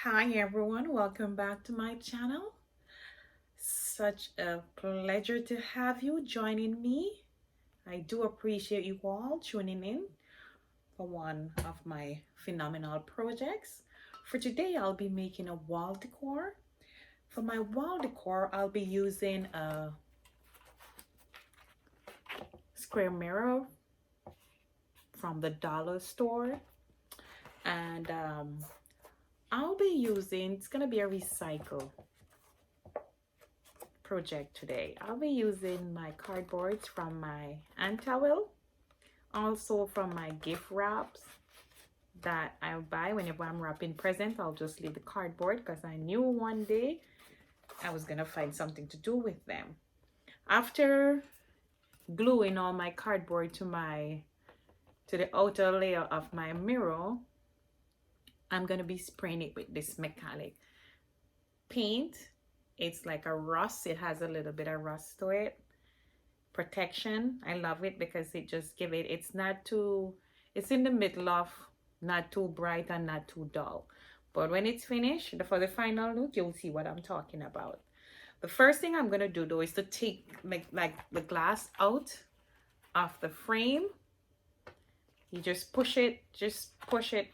Hi everyone, welcome back to my channel. Such a pleasure to have you joining me. I do appreciate you all tuning in for one of my phenomenal projects. For today, I'll be making a wall decor. For my wall decor, I'll be using a square mirror from the dollar store, and I'll be using, it's gonna be a recycle project today. I'll be using my cardboards from my aunt towel, also from my gift wraps that I buy whenever I'm wrapping presents. I'll just leave the cardboard because I knew one day I was gonna find something to do with them. After gluing all my cardboard to the outer layer of my mirror, I'm gonna be spraying it with this metallic paint. It's like a rust. It has a little bit of rust to it. Protection. I love it because it just give it, it's not too, it's in the middle of not too bright and not too dull. But when it's finished, for the final look, you'll see what I'm talking about. The first thing I'm going to do though is to take like the glass out of the frame. You just push it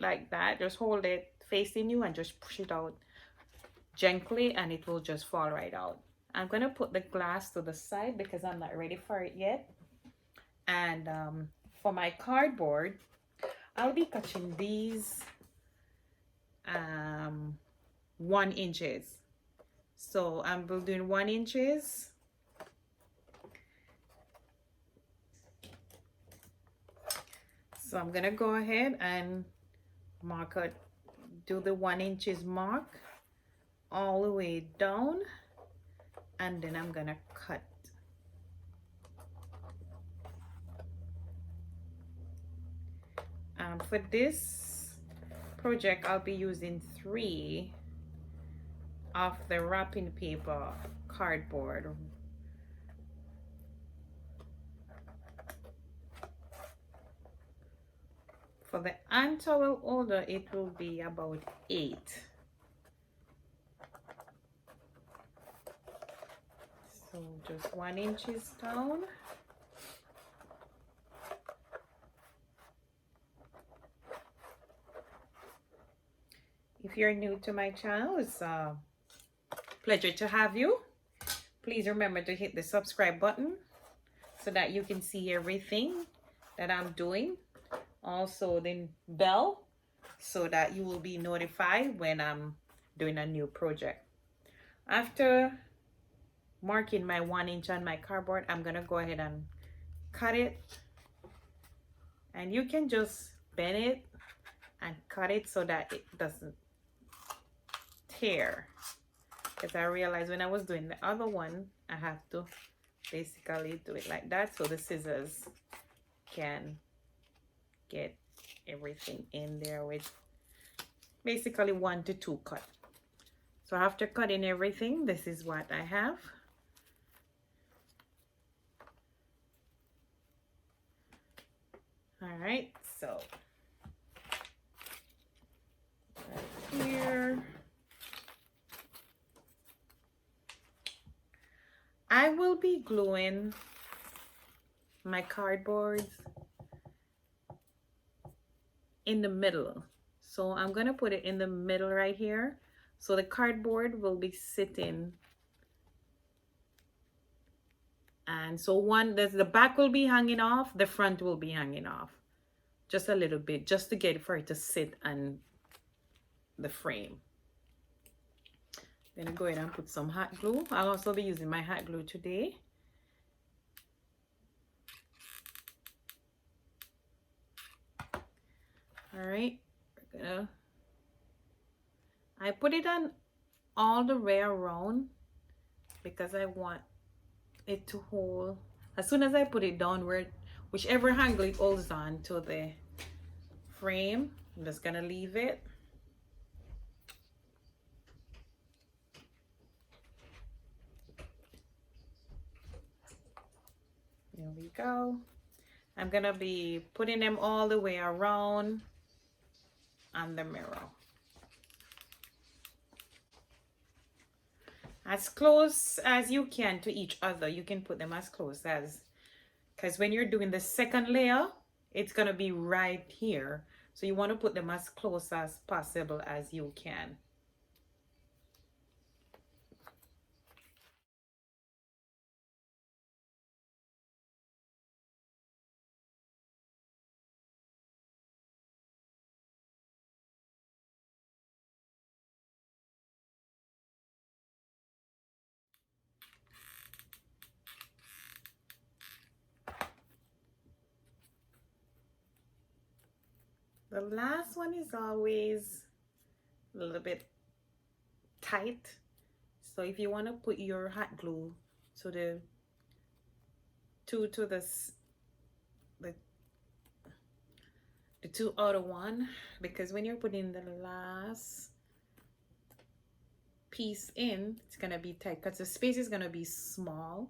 like that. Just hold it facing you and just push it out gently and it will just fall right out. I'm going to put the glass to the side because I'm not ready for it yet. And for my cardboard, I'll be cutting these 1 inches. So I'm doing 1 inches. So I'm gonna go ahead and mark it, do the 1 inches mark all the way down, and then I'm gonna cut. For this project, I'll be using 3 of the wrapping paper cardboard. For the hand towel holder, it will be about 8. So just 1 inches down. If you're new to my channel, it's a pleasure to have you. Please remember to hit the subscribe button so that you can see everything that I'm doing. Also the bell so that you will be notified when I'm doing a new project. After marking my 1 inch on my cardboard, I'm gonna go ahead and cut it. And you can just bend it and cut it so that it doesn't tear. Because I realized when I was doing the other one, I have to basically do it like that so the scissors can get everything in there with basically 1 to 2 cut. So after cutting everything, this is what I have. All right, so right here, I will be gluing my cardboards in the middle. So I'm gonna put it in the middle right here. So the cardboard will be sitting, and so the back will be hanging off, the front will be hanging off just a little bit, just to get it for it to sit on the frame. Then I go ahead and put some hot glue. I'll also be using my hot glue today. All right, I put it on all the way around because I want it to hold. As soon as I put it downward, whichever angle it holds on to the frame, I'm just gonna leave it. There we go. I'm gonna be putting them all the way around on the mirror. as close as you can to each other. You can put them as close as, because when you're doing the second layer, it's going to be right here. So you want to put them as close as possible as you can. The last one is always a little bit tight. So if you want to put your hot glue to the the, the two outer one, because when you're putting the last piece in, it's gonna be tight because the space is gonna be small.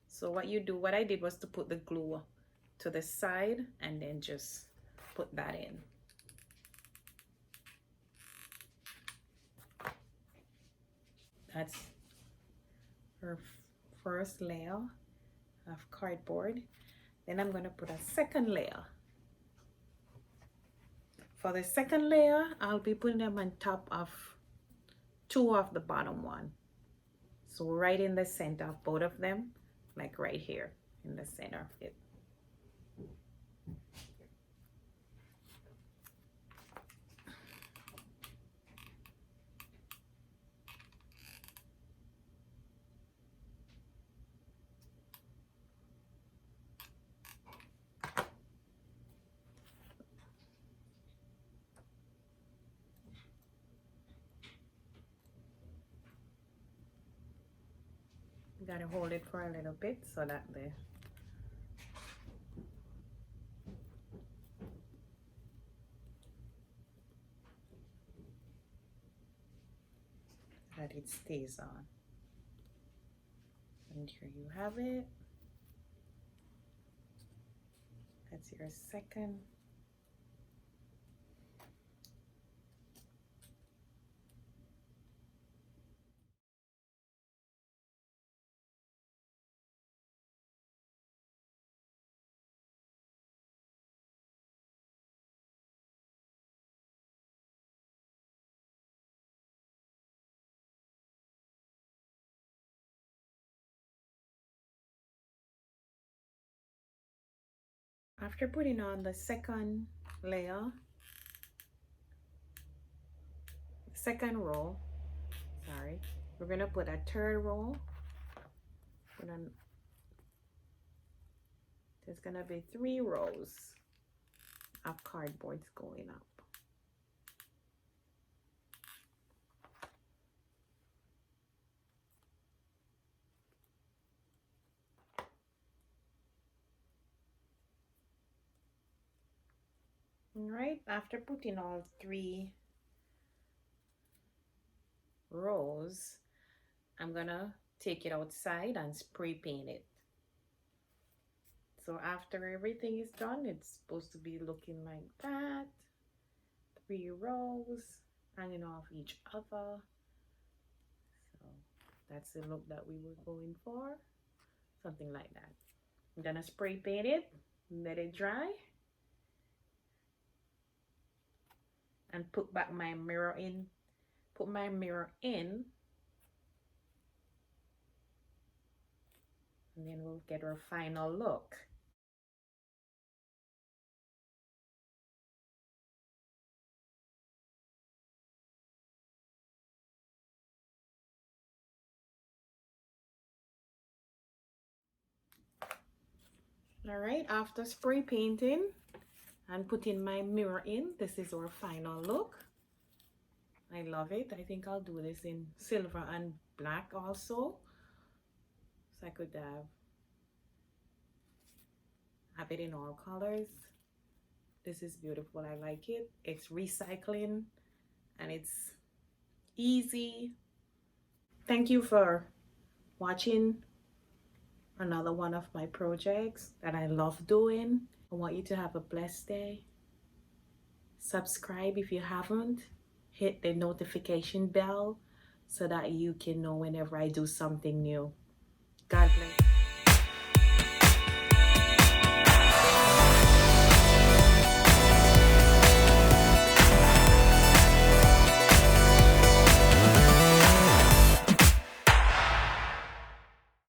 So what I did was to put the glue to the side and then just put that in. That's her first layer of cardboard. Then I'm gonna put a second layer. For the second layer, I'll be putting them on top of two of the bottom one. So right in the center of both of them, like right here in the center of it. You gotta hold it for a little bit so that it stays on. And here you have it. That's your second. After putting on the second layer, second row, sorry, we're gonna put a third row. There's gonna be 3 rows of cardboards going up. All right, after putting all 3 rows, I'm gonna take it outside and spray paint it. So after everything is done, it's supposed to be looking like that. 3 rows hanging off each other. So that's the look that we were going for. Something like that. I'm gonna spray paint it, let it dry, and put back my mirror in. Put my mirror in, and then we'll get our final look. All right, after spray painting and putting my mirror in, this is our final look. I love it. I think I'll do this in silver and black also, so I could have it in all colors. This is beautiful. I like it. It's recycling and it's easy. Thank you for watching another one of my projects that I love doing. I want you to have a blessed day. Subscribe if you haven't. Hit the notification bell so that you can know whenever I do something new. God bless.